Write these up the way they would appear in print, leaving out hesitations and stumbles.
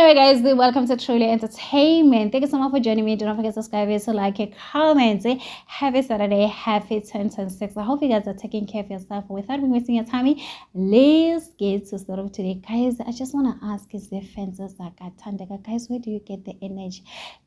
Anyway, guys, welcome to Truly Entertainment. Thank you so much for joining me. Do not forget to subscribe, to like, and comment. Happy Saturday, happy 2026. I hope you guys are taking care of yourself. Without me wasting your time, let's get to start of today. Guys, I just want to ask, is there fences like Tandega? Guys, where do you get the energy?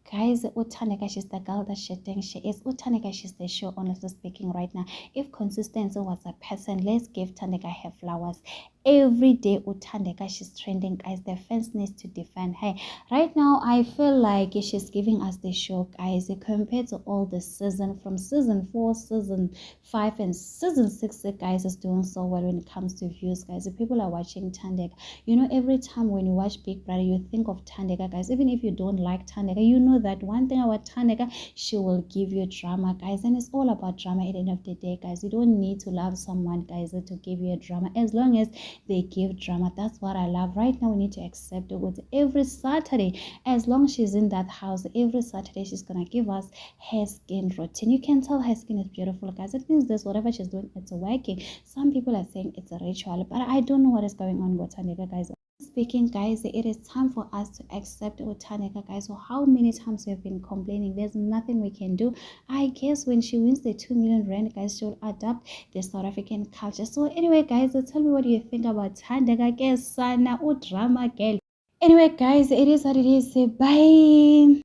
Guys, Utandega, she's the girl that she thinks she is. Utandega, she's the show, honestly speaking, right now. If consistency was a person, let's give Tandega her flowers. Every day Utandega, she's trending, guys. The fence needs to defend her. Right now, I feel like she's giving us the show, guys, compared to all the season, from season 4, season 5, and season 6, guys, is doing so well when it comes to views, guys. If people are watching Tandega, you know, every time when you watch Big Brother, you think of Tandega, guys. Even if you don't like Tandega, you know that one thing about Tandega, she will give you drama, guys, and it's all about drama at the end of the day, guys. You don't need to love someone, guys, to give you a drama. As long as they give drama, that's what I love. Right now, we need to accept it with every Saturday. As long as she's in that house, every Saturday she's gonna give us her skin routine. You can tell her skin is beautiful, guys. It means this, whatever she's doing, it's working. Some people are saying it's a ritual, but I don't know what is going on with Tandega, guys. Speaking, guys, it is time for us to accept Tandega, guys. So how many times we have been complaining? There's nothing we can do. I guess when she wins the 2 million rand, guys, she'll adapt the South African culture. So anyway, guys, tell me what you think about Tandega. Guess sana drama girl. Anyway, guys, it is what it is. Bye.